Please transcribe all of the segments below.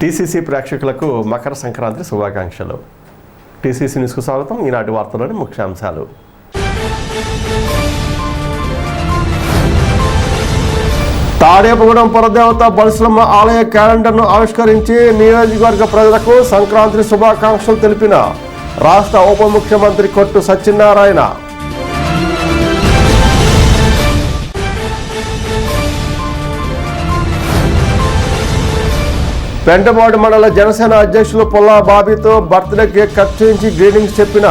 TCC ప్రేక్షకులకు మకర సంక్రాంతి శుభాకాంక్షలు. TCC న్యూస్కు స్వాగతం. ఈనాటి వార్తలోని ముఖ్యాంశాలు. తాడేపగూడెం పురదేవత బల్సులమ్మ ఆలయ క్యాలెండర్ను ఆవిష్కరించి నియోజకవర్గ ప్రజలకు సంక్రాంతి శుభాకాంక్షలు తెలిపిన రాష్ట్ర ఉప ముఖ్యమంత్రి కొట్టు సత్యనారాయణ. పెంటపాడు మండల జనసేన అధ్యక్షులు పుల్లా బాబీతో బర్త్డే కేక్ కట్ చేయించి గ్రీటింగ్స్ చెప్పిన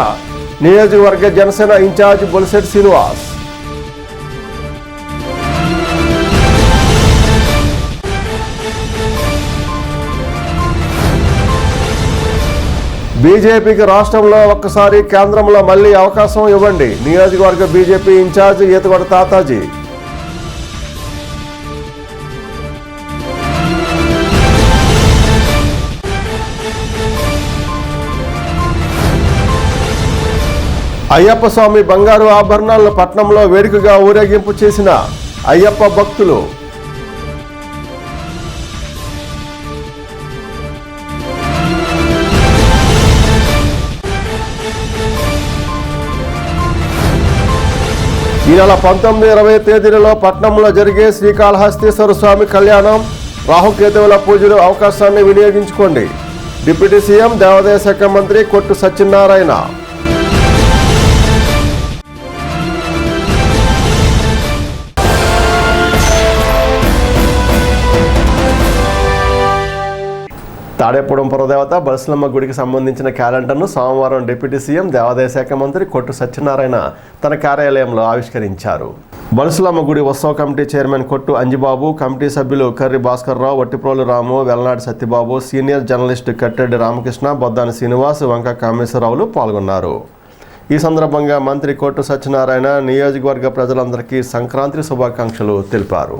నియోజకవర్గ జనసేన ఇన్ఛార్జ్ బొలిశెట్టి శ్రీనివాస్. బీజేపీకి రాష్ట్రంలో ఒక్కసారి, కేంద్రంలో మళ్లీ అవకాశం ఇవ్వండి. నియోజకవర్గ బీజేపీ ఇన్ఛార్జ్ ఈతగొడ తాతాజీ. అయ్యప్ప స్వామి బంగారు ఆభరణాలను పట్నంలో వేడుకగా ఊరేగింపు చేసిన అయ్యప్ప భక్తులు. ఈ నెల 19, 20 తేదీలలో పట్నంలో జరిగే శ్రీకాళహస్తీశ్వర స్వామి కళ్యాణం, రాహుకేతువుల పూజలు అవకాశాన్ని వినియోగించుకోండి. డిప్యూటీ సీఎం దేవాదాయ శాఖ మంత్రి కొట్టు సత్యనారాయణ. తాడేపూడెం పురదేవత బల్సులమ్మ గుడికి సంబంధించిన క్యాలెండర్ను సోమవారం డిప్యూటీ సీఎం దేవాదాయ శాఖ మంత్రి కొట్టు సత్యనారాయణ తన కార్యాలయంలో ఆవిష్కరించారు. బల్సులమ్మ గుడి ఉత్సవ కమిటీ చైర్మన్ కొట్టు అంజిబాబు, కమిటీ సభ్యులు కర్రి భాస్కర్రావు, వట్టిప్రోలు రాము, వెల్లనాటి సత్యబాబు, సీనియర్ జర్నలిస్ట్ కట్టెడ్డి రామకృష్ణ, బొద్దాని శ్రీనివాస్, వంక కామేశ్వరరావులు పాల్గొన్నారు. ఈ సందర్భంగా మంత్రి కొట్టు సత్యనారాయణ నియోజకవర్గ ప్రజలందరికీ సంక్రాంతి శుభాకాంక్షలు తెలిపారు.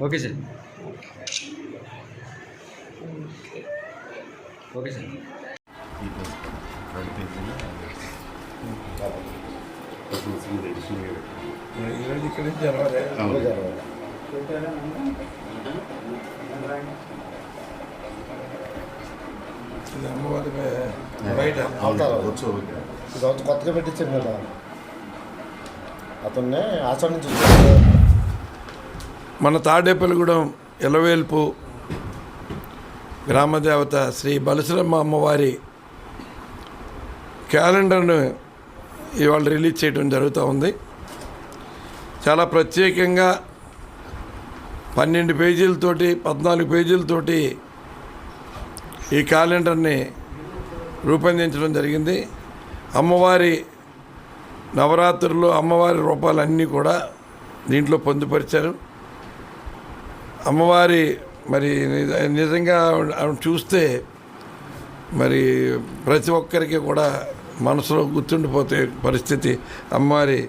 Okay sir, okay sir. కొత్తగా పెట్టించాను కదా, అతన్ని ఆచరించి. మన తాడేపల్లిగూడెం ఎలవేల్పు గ్రామదేవత శ్రీ బల్సులమ్మ అమ్మవారి క్యాలెండర్ను ఇవాళ రిలీజ్ చేయడం జరుగుతూ ఉంది. చాలా ప్రత్యేకంగా 12 పేజీలతోటి 14 పేజీలతోటి ఈ క్యాలెండర్ని రూపొందించడం జరిగింది. అమ్మవారి నవరాత్రులు, అమ్మవారి రూపాలన్నీ కూడా దీంట్లో పొందుపరిచారు. అమ్మవారి మరి నిజంగా చూస్తే మరి ప్రతి ఒక్కరికి కూడా మనసులో గుర్తుండిపోతే పరిస్థితి. అమ్మవారి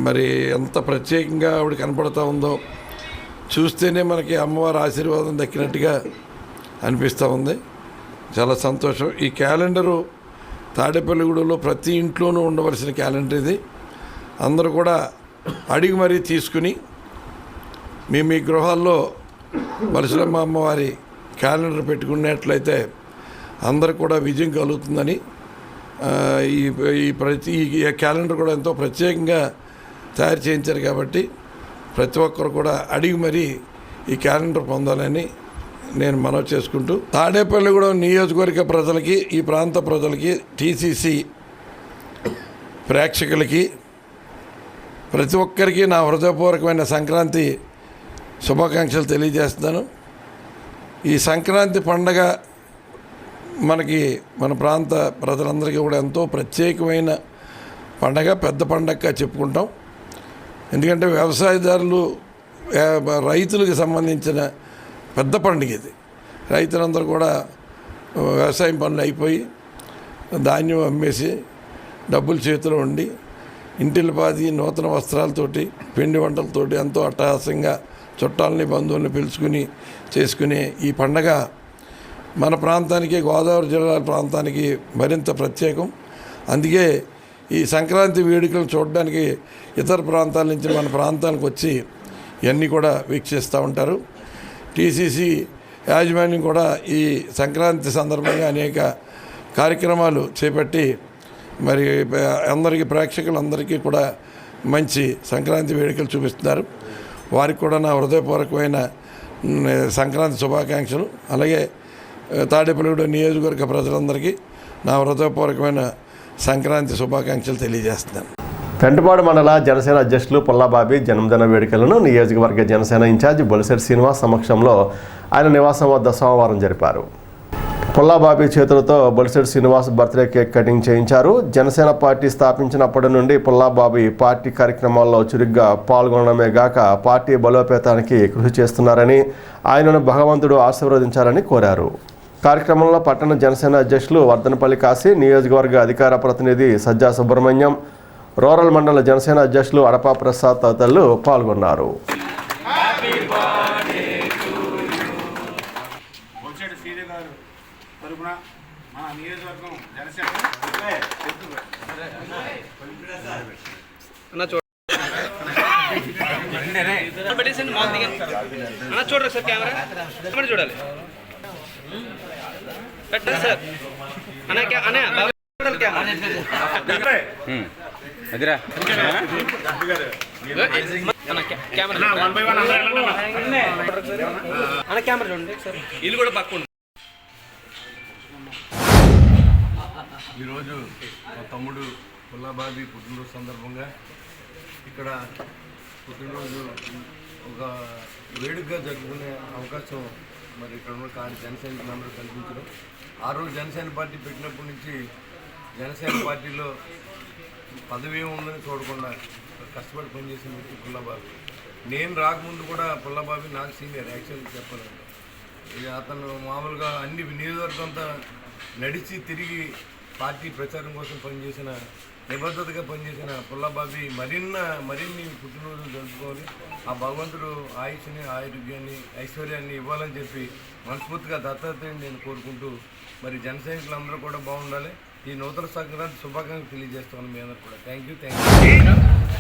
మరి ఎంత ప్రత్యేకంగా ఆవిడ కనపడుతూ ఉందో చూస్తేనే మనకి అమ్మవారి ఆశీర్వాదం దక్కినట్టుగా అనిపిస్తూ ఉంది. చాలా సంతోషం. ఈ క్యాలెండరు తాడేపల్లిగూడెంలో ప్రతి ఇంట్లోనూ ఉండవలసిన క్యాలెండర్ ఇది. అందరూ కూడా అడిగి మరీ తీసుకుని మీ గృహాల్లో బల్సులమ్మ అమ్మవారి క్యాలెండర్ పెట్టుకున్నట్లయితే అందరికి కూడా విజయం కలుగుతుందని ఈ క్యాలెండర్ కూడా ఎంతో ప్రత్యేకంగా తయారు చేయించారు. కాబట్టి ప్రతి ఒక్కరు కూడా అడిగి మరీ ఈ క్యాలెండర్ పొందాలని నేను మనవి చేసుకుంటూ, తాడేపల్లిగూడెం నియోజకవర్గ ప్రజలకి, ఈ ప్రాంత ప్రజలకి, టీసీసీ ప్రేక్షకులకి ప్రతి ఒక్కరికి నా హృదయపూర్వకమైన సంక్రాంతి శుభాకాంక్షలు తెలియజేస్తున్నాను. ఈ సంక్రాంతి పండగ మన ప్రాంత ప్రజలందరికీ కూడా ఎంతో ప్రత్యేకమైన పండగ, పెద్ద పండగగా చెప్పుకుంటాం. ఎందుకంటే వ్యవసాయదారులు, రైతులకు సంబంధించిన పెద్ద పండుగ ఇది. రైతులందరూ కూడా వ్యవసాయం పనులు అయిపోయి ధాన్యం అమ్మేసి డబ్బులు చేతిలో ఉండి ఇంటిల్లిపాది నూతన వస్త్రాలతోటి, పిండి వంటలతోటి ఎంతో అట్టహాసంగా చుట్టాలని, బంధువుల్ని పిలుచుకుని చేసుకునే ఈ పండగ మన ప్రాంతానికి, గోదావరి జిల్లా ప్రాంతానికి మరింత ప్రత్యేకం. అందుకే ఈ సంక్రాంతి వేడుకలు చూడడానికి ఇతర ప్రాంతాల నుంచి మన ప్రాంతానికి వచ్చి ఇవన్నీ కూడా వీక్షిస్తూ ఉంటారు. టీసీసీ యాజమాన్యం కూడా ఈ సంక్రాంతి సందర్భంగా అనేక కార్యక్రమాలు చేపట్టి మరి అందరికీ, ప్రేక్షకులందరికీ కూడా మంచి సంక్రాంతి వేడుకలు చూపిస్తున్నారు. వారికి కూడా నా హృదయపూర్వకమైన సంక్రాంతి శుభాకాంక్షలు. అలాగే తాడేపల్లిగూడెం నియోజకవర్గ ప్రజలందరికీ నా హృదయపూర్వకమైన సంక్రాంతి శుభాకాంక్షలు తెలియజేస్తున్నాను. పెంటపాడు మండల జనసేన అధ్యక్షులు పుల్లాబాబీ జన్మదిన వేడుకలను నియోజకవర్గ జనసేన ఇన్ఛార్జి బొలిశెట్టి శ్రీనివాస్ సమక్షంలో ఆయన నివాసం వద్ద సోమవారం జరిపారు. పుల్లాబాబీ చేతులతో Bolisetti Srinivas birthday cake cutting చేయించారు. జనసేన పార్టీ స్థాపించినప్పటి నుండి పుల్లాబాబీ పార్టీ కార్యక్రమాల్లో చురుగ్గా పాల్గొనడమే గాక పార్టీ బలోపేతానికి కృషి చేస్తున్నారని, ఆయనను భగవంతుడు ఆశీర్వదించాలని కోరారు. కార్యక్రమంలో పట్టణ జనసేన అధ్యక్షులు వర్ధనపల్లి కాశీ, నియోజకవర్గ అధికార ప్రతినిధి సజ్జా సుబ్రహ్మణ్యం, రూరల్ మండల జనసేన అధ్యక్షులు అడపా ప్రసాద్ తదితరులు పాల్గొన్నారు. చూడరా సార్, కెమెరా చూడాలి. పెట్టండి సార్. అదిరా కెమెరా చూడండి సార్. ఇల్లు కూడా పక్కన. ఈరోజు మా తమ్ముడు పుల్లాబాబీ పుట్టినరోజు సందర్భంగా ఇక్కడ పుట్టినరోజు ఒక వేడుకగా జరుపుకునే అవకాశం మరి ఇక్కడ ఉన్న జనసైనికులందరూ కల్పించడం. ఆ రోజు జనసేన పార్టీ పెట్టినప్పటి నుంచి జనసేన పార్టీలో పదవి ఉందని చూడకుండా కష్టపడి పనిచేసిన వ్యక్తి పుల్లాబాబీ. నేను రాకముందు కూడా పుల్లాబాబీ నాకు సీనియర్ యాక్చువల్గా చెప్పాలంటే. ఇక అతను మామూలుగా అన్ని నియోజకవర్గంతా నడిచి తిరిగి పార్టీ ప్రచారం కోసం పనిచేసిన, నిబద్ధతగా పనిచేసిన పుల్లాబాబీ మరిన్ని పుట్టినరోజులు జరుపుకోవాలి. ఆ భగవంతుడు ఆయుష్ని, ఆరోగ్యాన్ని, ఐశ్వర్యాన్ని ఇవ్వాలని చెప్పి మనస్ఫూర్తిగా దత్తాత్రేయుని నేను కోరుకుంటూ మరి జన సైనికులందరూ కూడా బాగుండాలి. ఈ నూతన సంక్రాంతి శుభాకాంక్షలు తెలియజేస్తాను మీ అందరూ కూడా. Thank you.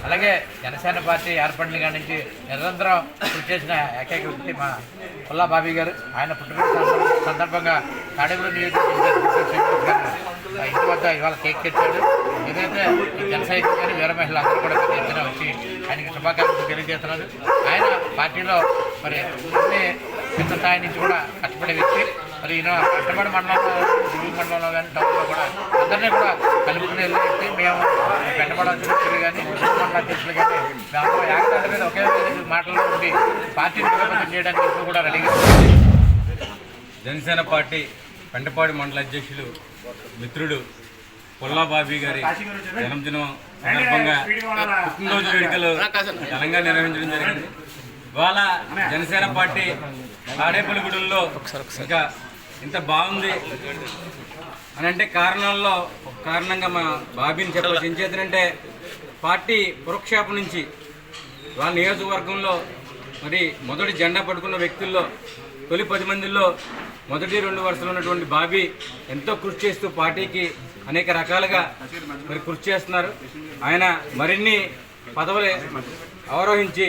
అలాగే జనసేన పార్టీ ఏర్పడిన కాడి నుంచి నిరంతరం కృషి చేసిన ఏకైక వ్యక్తి మా పుల్లాబాబీ గారు. ఆయన పుట్టినరోజు సందర్భంగా తాడేపల్లి నియోజకవర్గ ఇంటి వద్ద ఇవాళ కేక్ తెచ్చాడు. ఏదైతే జన సైనికులు కానీ వీర మహిళలు అందరూ కూడా పెద్ద ఎత్తున వచ్చి ఆయనకి శుభాకాంక్షలు తెలియజేస్తున్నారు. ఆయన పార్టీలో మరి అన్ని పెద్ద స్థాయి నుంచి కూడా కష్టపడే వ్యక్తి. మరి ఈయన పెంటపాడు మండలంలో, గుడి మండలంలో కానీ టౌన్లో కూడా అందరినీ కూడా కలుపుకుని వెళ్ళే వ్యక్తి. మేము పెంటపాడు అధ్యక్షులు కానీ, మండల అధ్యక్షులు కానీ మేము ఏకదాటి మీద ఒకే మాటల్లో ఉండి పార్టీని బలోపేతం చేయడానికి ఇప్పుడు కూడా రెడీగా జనసేన పార్టీ పెంటపాడు మండల అధ్యక్షులు మిత్రుడు పుల్లాబాబీ గారి జన్మదినం సందర్భంగా పుట్టినరోజు వేడుకలు ఘనంగా నిర్వహించడం జరిగింది. ఇవాళ జనసేన పార్టీ తాడేపల్లిగూడెంలో ఇంకా ఇంత బాగుంది అని అంటే కారణంగా మా బాబీని చెప్పాలి. ఏం చేతనంటే పార్టీ పురక్షేపం నుంచి వాళ్ళ నియోజకవర్గంలో మరి మొదటి జెండా పట్టుకున్న వ్యక్తుల్లో తొలి 10 మందిలో మొదటి 2 వరుసలో ఉన్నటువంటి బాబీ ఎంతో కృషి చేస్తూ పార్టీకి అనేక రకాలుగా మరి కృషి చేస్తున్నారు. ఆయన మరిన్ని పదవులు అవరోహించి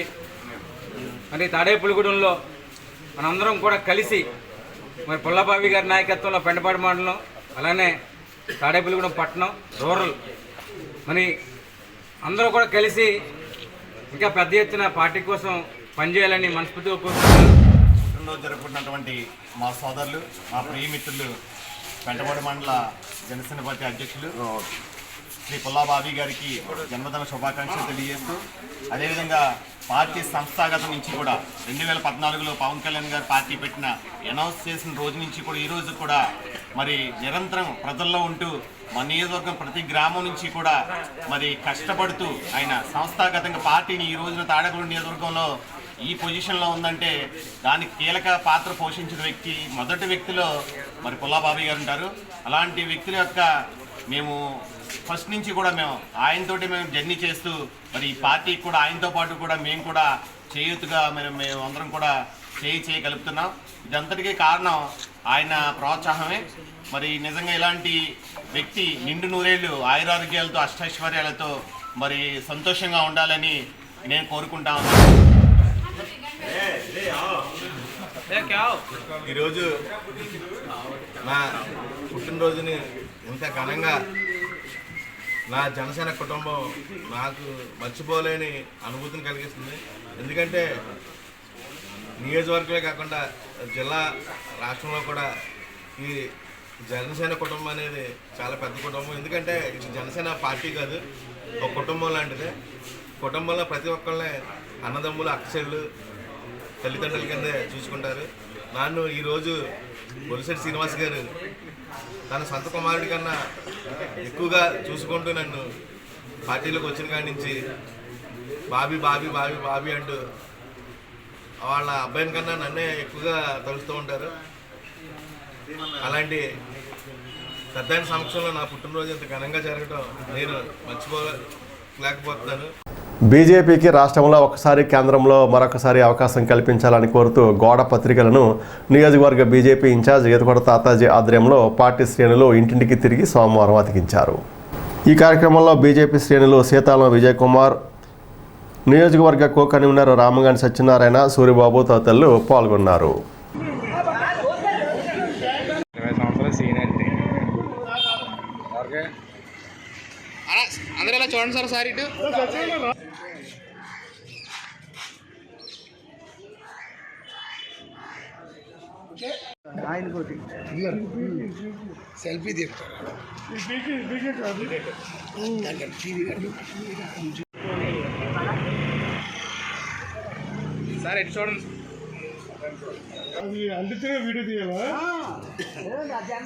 మరి తాడేపల్లిగూడెంలో మనందరం కూడా కలిసి మరి పుల్లాబాబీ గారి నాయకత్వంలో పెంటపాడు మండలం, అలానే తాడేపల్లిగూడెం పట్టణం, రూరల్ మరి అందరూ కూడా కలిసి ఇంకా పెద్ద ఎత్తున పార్టీ కోసం పనిచేయాలని మనస్ఫూర్తిగా కోరుకుంటున్నాను. పుట్టినరోజు జరుపుకుంటున్నటువంటి మా సోదరులు, మా ప్రియమిత్రులు పెంటపాడు మండల జనసేన పార్టీ అధ్యక్షులు శ్రీ పుల్లాబాబీ గారికి జన్మదిన శుభాకాంక్షలు తెలియజేస్తూ, అదేవిధంగా పార్టీ సంస్థాగతం నుంచి కూడా 2014లో పవన్ కళ్యాణ్ గారు పార్టీ పెట్టిన అనౌన్స్ చేసిన రోజు నుంచి కూడా ఈ రోజు కూడా మరి నిరంతరం ప్రజల్లో ఉంటూ మన నియోజకవర్గం ప్రతి గ్రామం నుంచి కూడా మరి కష్టపడుతూ ఆయన సంస్థాగతంగా పార్టీని ఈ రోజున తాడేపల్లి నియోజకవర్గంలో ఈ పొజిషన్లో ఉందంటే దానికి కీలక పాత్ర పోషించిన వ్యక్తి, మొదటి వ్యక్తిలో మరి పుల్లాబాబీ గారు ఉంటారు. అలాంటి వ్యక్తుల యొక్క మేము ఫస్ట్ నుంచి కూడా మేము ఆయనతోటి జర్నీ చేస్తూ మరి ఈ పార్టీకి కూడా ఆయనతో పాటు కూడా మేము కూడా చేయూతుగా మేము అందరం కూడా చేయగలుగుతున్నాం. ఇదంతటికీ కారణం ఆయన ప్రోత్సాహమే. మరి నిజంగా ఇలాంటి వ్యక్తి నిండు నూరేళ్ళు ఆయురారోగ్యాలతో అష్టైశ్వర్యాలతో మరి సంతోషంగా ఉండాలని నేను కోరుకుంటా ఉన్నాను. ఈరోజు నా పుట్టినరోజుని ఇంత ఘనంగా నా జనసేన కుటుంబం నాకు మర్చిపోలేని అనుభూతిని కలిగిస్తుంది. ఎందుకంటే నియోజకవర్గమే కాకుండా జిల్లా రాష్ట్రంలో కూడా ఈ జనసేన కుటుంబం అనేది చాలా పెద్ద కుటుంబం. ఎందుకంటే ఇది జనసేన పార్టీ కాదు, ఒక కుటుంబం లాంటిదే. కుటుంబంలో ప్రతి ఒక్కళ్ళని అన్నదమ్ములు అక్కచెళ్ళు తల్లిదండ్రుల కిందే చూసుకుంటారు. నన్ను ఈరోజు బొలిశెట్టి శ్రీనివాస్ గారు తన సొంత కుమారుడి కన్నా ఎక్కువగా చూసుకుంటూ నన్ను పార్టీలోకి వచ్చిన కాడి నుంచి బాబీ బాబీ బాబీ బాబీ అంటూ వాళ్ళ అబ్బాయిని కన్నా నన్నే ఎక్కువగా తలుస్తూ ఉంటారు. అలాంటి పెద్ద సమక్షంలో నా పుట్టినరోజు ఇంత ఘనంగా జరగడం నేను మర్చిపోలేకపోతున్నాను. బీజేపీకి రాష్ట్రంలో ఒకసారి కేంద్రంలో మరొకసారి అవకాశం కల్పించాలని కోరుతూ గోడ పత్రికలను నియోజకవర్గ బీజేపీ ఇన్ఛార్జ్ ఈతకొండ తాతాజీ ఆధ్వర్యంలో పార్టీ శ్రేణులు ఇంటింటికి తిరిగి సోమవారం అతికించారు. ఈ కార్యక్రమంలో బీజేపీ శ్రేణులు సీతాలం విజయ్ కుమార్, నియోజకవర్గ కో కన్వీనర్ రామగాని సత్యనారాయణ, సూరిబాబు తదితరులు పాల్గొన్నారు. అందరూ చూడండి సార్, సార్ ఇటు సెల్ఫీ తీస్తారు. సార్ ఇటు చూడండి.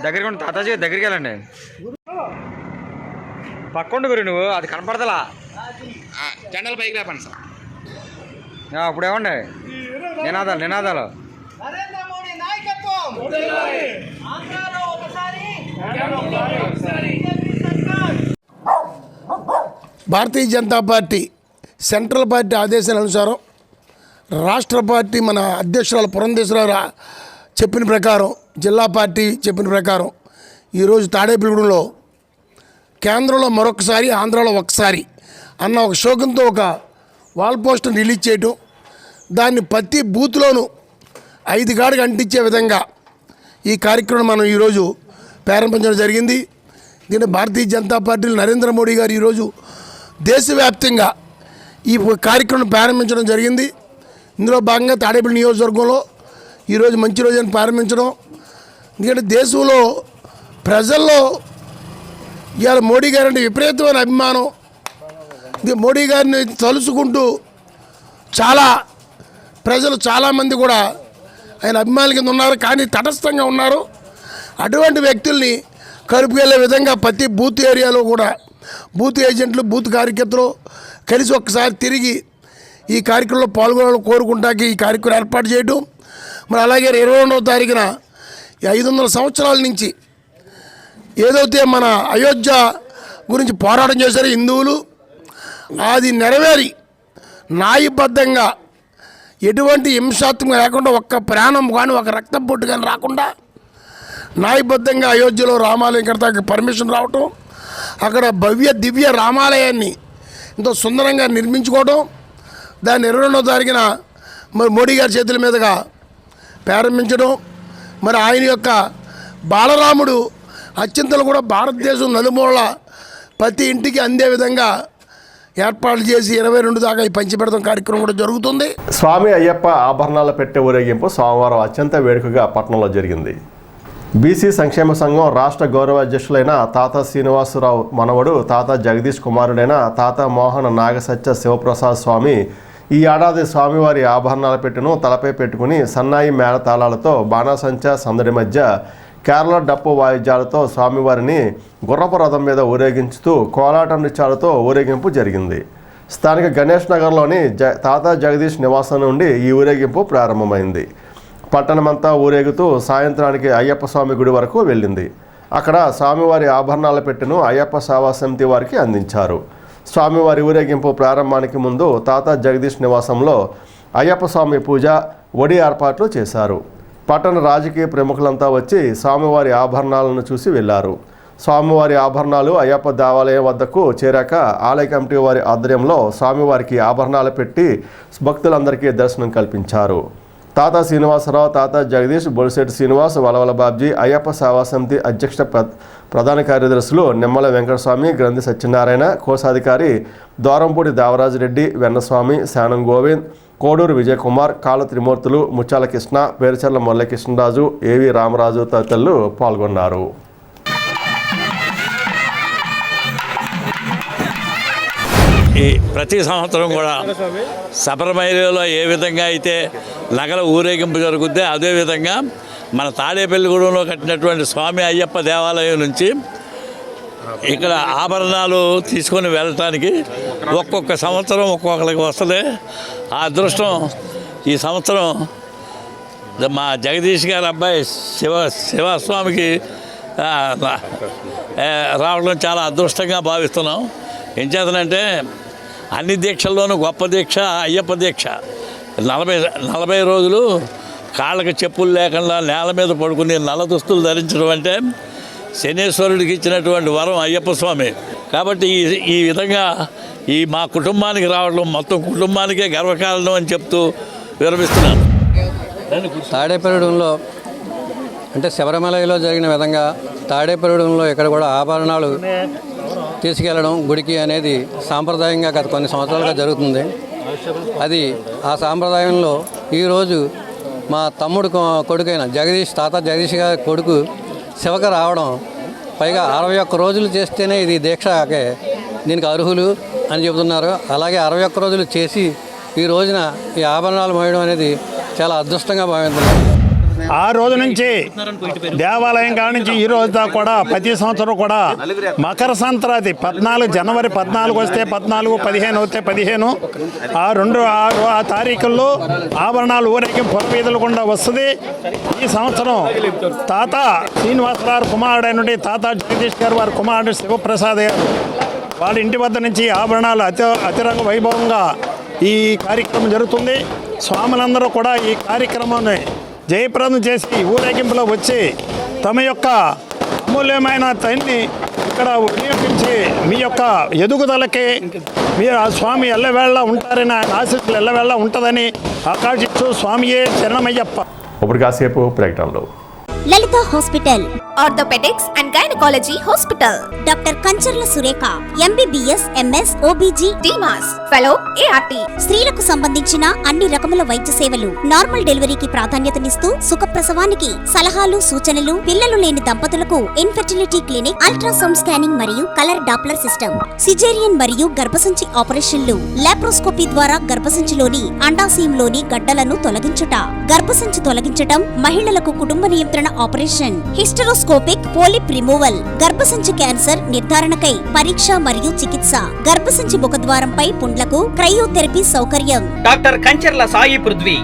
దగ్గరికి ఉండి తాతాజీ దగ్గరికి వెళ్ళండి. పక్కండు గురి నువ్వు అది కనపడతలా. జెండాలు పైకి లేపండి సార్. ఇప్పుడు ఏమండి నినాదాలు Bharatiya Janata party central party ఆదేశాల అనుసారం రాష్ట్ర పార్టీ మన అధ్యక్షురాలు పురంధేశ్వరరావు చెప్పిన ప్రకారం, జిల్లా పార్టీ చెప్పిన ప్రకారం ఈరోజు తాడేపల్లిగూడెంలో కేంద్రంలో మరొకసారి, ఆంధ్రాలో ఒకసారి అన్న ఒక శోకంతో ఒక వాల్ పోస్టర్ రిలీజ్ చేయటం, దాన్ని ప్రతి బూత్లోనూ 5 గాడికి అంటించే విధంగా ఈ కార్యక్రమం మనం ఈరోజు ప్రారంభించడం జరిగింది. దీన్ని భారతీయ జనతా పార్టీ నరేంద్ర మోడీ గారు ఈరోజు దేశవ్యాప్తంగా ఈ కార్యక్రమం ప్రారంభించడం జరిగింది. ఇందులో భాగంగా తాడేపల్లి నియోజకవర్గంలో ఈరోజు మంచి రోజున ప్రారంభించడం. ఎందుకంటే దేశంలో ప్రజల్లో ఇవాళ మోడీ గారు అంటే విపరీతమైన అభిమానం. మోడీ గారిని తలుచుకుంటూ ప్రజలు చాలామంది కూడా ఆయన అభిమానుల కింద ఉన్నారు, కానీ తటస్థంగా ఉన్నారు. అటువంటి వ్యక్తుల్ని కలుపుకెళ్లే విధంగా ప్రతి బూత్ ఏరియాలో కూడా బూత్ ఏజెంట్లు, బూత్ కార్యకర్తలు కలిసి ఒక్కసారి తిరిగి ఈ కార్యక్రమంలో పాల్గొనాలని కోరుకుంటాకి ఈ కార్యక్రమం ఏర్పాటు చేయడం. మరి అలాగే 22వ తారీఖున 500 సంవత్సరాల నుంచి ఏదైతే మన అయోధ్య గురించి పోరాటం చేశారో హిందువులు, అది నెరవేరి న్యాయబద్ధంగా ఎటువంటి హింసాత్మకం లేకుండా, ఒక్క ప్రాణం కానీ ఒక రక్తం పొట్టు కానీ రాకుండా న్యాయబద్ధంగా అయోధ్యలో రామాలయం కడతాకి పర్మిషన్ రావటం, అక్కడ భవ్య దివ్య రామాలయాన్ని ఎంతో సుందరంగా నిర్మించుకోవడం, దాన్ని 22వ తారీఖున మరి మోడీ గారి చేతుల మీదుగా ప్రారంభించడం. మరి ఆయన యొక్క బాలరాముడు అత్యంతలు కూడా భారతదేశం నలుమూలల ప్రతి ఇంటికి అందే విధంగా ఏర్పాట్లు చేసి 22 దాకా ఈ పంచిపెడతాం కార్యక్రమం కూడా జరుగుతుంది. స్వామి అయ్యప్ప ఆభరణాల పెట్టే ఊరేగింపు సోమవారం అత్యంత వేడుకగా పట్టణంలో జరిగింది. బీసీ సంక్షేమ సంఘం రాష్ట్ర గౌరవ అధ్యక్షులైన తాత శ్రీనివాసరావు మనవడు తాత జగదీష్ కుమారుడైన తాత మోహన నాగసత్య శివప్రసాద్ స్వామి ఈ ఏడాది స్వామివారి ఆభరణాల పెట్టెను తలపై పెట్టుకుని సన్నాయి మేళతాళాలతో బాణాసంచా సందడి మధ్య కేరళ డప్పు వాయిద్యాలతో స్వామివారిని గుర్రపు రథం మీద ఊరేగించుతూ కోలాటం నృత్యాలతో ఊరేగింపు జరిగింది. స్థానిక గణేష్ నగర్లోని తాత జగదీష్ నివాసం నుండి ఈ ఊరేగింపు ప్రారంభమైంది. పట్టణమంతా ఊరేగుతూ సాయంత్రానికి అయ్యప్ప స్వామి గుడి వరకు వెళ్ళింది. అక్కడ స్వామివారి ఆభరణాల పెట్టెను అయ్యప్ప సేవా సమితి వారికి అందించారు. స్వామివారి ఊరేగింపు ప్రారంభానికి ముందు తాత జగదీష్ నివాసంలో అయ్యప్ప స్వామి పూజ, ఒడి ఏర్పాట్లు చేశారు. పట్టణ రాజకీయ ప్రముఖులంతా వచ్చి స్వామివారి ఆభరణాలను చూసి వెళ్లారు. స్వామివారి ఆభరణాలు అయ్యప్ప దేవాలయం వద్దకు చేరాక ఆలయ కమిటీ వారి ఆధ్వర్యంలో స్వామివారికి ఆభరణాలు పెట్టి భక్తులందరికీ దర్శనం కల్పించారు. తాతా శ్రీనివాసరావు, తాతా జగదీష్, బొలిశెట్టి శ్రీనివాస్, వలవల బాబ్జీ, అయ్యప్ప సేవా సమితి అధ్యక్ష ప్రధాన కార్యదర్శులు నిమ్మల వెంకటస్వామి, గ్రంథి సత్యనారాయణ, కోశాధికారి ద్వారంపూడి దేవరాజరెడ్డి, వెన్నస్వామి, శానం గోవింద్, కోడూరు విజయకుమార్, కాళ్ళ త్రిమూర్తులు, ముచ్చాల కృష్ణ, పేరుచర్ల మురళీకృష్ణరాజు, ఏవి రామరాజు తదితరులు పాల్గొన్నారు. ఈ ప్రతి సంవత్సరం కూడా శబరిమలలో ఏ విధంగా అయితే నగల ఊరేగింపు జరుగుద్దో అదేవిధంగా మన తాడేపల్లిగూడెంలో కట్టినటువంటి స్వామి అయ్యప్ప దేవాలయం నుంచి ఇక్కడ ఆభరణాలు తీసుకొని వెళ్ళటానికి ఒక్కొక్క సంవత్సరం ఒక్కొక్కరికి వస్తుంది. ఆ అదృష్టం ఈ సంవత్సరం మా జగదీష్ గారి అబ్బాయి శివస్వామికి రావడం చాలా అదృష్టంగా భావిస్తున్నాం. ఏం చేతనంటే అన్ని దీక్షల్లోనూ గొప్ప దీక్ష అయ్యప్ప దీక్ష. 40 రోజులు కాళ్ళకి చెప్పులు లేకుండా నేల మీద పడుకుని నల్ల దుస్తులు ధరించడం అంటే శనేశ్వరుడికి ఇచ్చినటువంటి వరం అయ్యప్ప స్వామి. కాబట్టి ఈ విధంగా మా కుటుంబానికి రావడం మొత్తం కుటుంబానికే గర్వకారణం అని చెప్తూ విరమిస్తున్నాను. తాడేపల్లిగూడెంలో అంటే శబరిమలలో జరిగిన విధంగా తాడేపల్లిగూడెంలో ఇక్కడ కూడా ఆభరణాలు తీసుకెళ్లడం గుడికి అనేది సాంప్రదాయంగా గత కొన్ని సంవత్సరాలుగా జరుగుతుంది. అది ఆ సాంప్రదాయంలో ఈరోజు మా తమ్ముడు కొడుకైన తాత జగదీష్ గారి కొడుకు శివక రావడం, పైగా 61 రోజులు చేస్తేనే ఇది దీక్షకే దీనికి అర్హులు అని చెబుతున్నారు. అలాగే 61 రోజులు చేసి ఈ రోజున ఈ ఆభరణాలు మోయడం అనేది చాలా అదృష్టంగా భావిస్తున్నాం. ఆ రోజు నుంచి దేవాలయం కాడ నుంచి ఈ రోజు దాకా కూడా ప్రతి సంవత్సరం కూడా మకర సంక్రాంతి జనవరి 14 వస్తే 14, 15 వస్తే 15 ఆ తారీఖుల్లో ఆభరణాలు ఊరేగింపు పురవీధుల గుండా వస్తుంది. ఈ సంవత్సరం తాత శ్రీనివాసరావు కుమారుడైన తాత జగదీష్ గారు వారి కుమారుడు శివప్రసాద్ గారు వాళ్ళ ఇంటి వద్ద నుంచి ఆభరణాలు అతిరంగ వైభవంగా ఈ కార్యక్రమం జరుగుతుంది. స్వాములందరూ కూడా ఈ కార్యక్రమాన్ని జయప్రదం చేసి ఊరేగింపులో వచ్చి తమ యొక్క అమూల్యమైన తన్ని ఇక్కడ వినియోగించి మీ యొక్క ఎదుగుదలకి మీరు ఆ స్వామి ఎల్లవేళ ఉంటారని ఆయన ఆశీస్సులు ఎల్లవేళ ఉంటుందని ఆకాంక్షిస్తూ స్వామియే శరణమయ్యప్ప. ఇప్పుడు కాసేపు ప్రకటనలో Lalitha hospital, orthopaedics and gynaecology hospital, doctor Kancharla Surekha, MBBS, MS, OBG, DMAS, fellow, ART. స్త్రీలకు సంబంధించిన అన్ని రకముల వైద్య సేవలు, నార్మల్ డెలివరీకి ప్రాధాన్యతనిస్తూ సుఖప్రసవానికి సలహాలు, సూచనలు, పిల్లలు లేని దంపతులకు ఇన్ఫెర్టిలిటీ క్లినిక్, అల్ట్రాసౌండ్ స్కానింగ్ మరియు కలర్ డాప్లర్ సిస్టమ్, సిజేరియన్ మరియు గర్భసంచి ఆపరేషన్లు, లాప్రోస్కోపీ ద్వారా గర్భసంచిలోని అండాశయంలోని గడ్డలను తొలగించుట, గర్భసంచి తొలగించటం, మహిళలకు కుటుంబ నియంత్రణ ఆపరేషన్, హిస్టరోస్కోపిక్ పోలిప్ రిమూవల్, గర్భసంచి క్యాన్సర్ నిర్ధారణకై పరీక్ష మరియు చికిత్స, గర్భసంచి ముఖద్వారంపై పుండ్లకు క్రయోథెరపీ సౌకర్యం. Doctor Kancharla Sai Prithvi,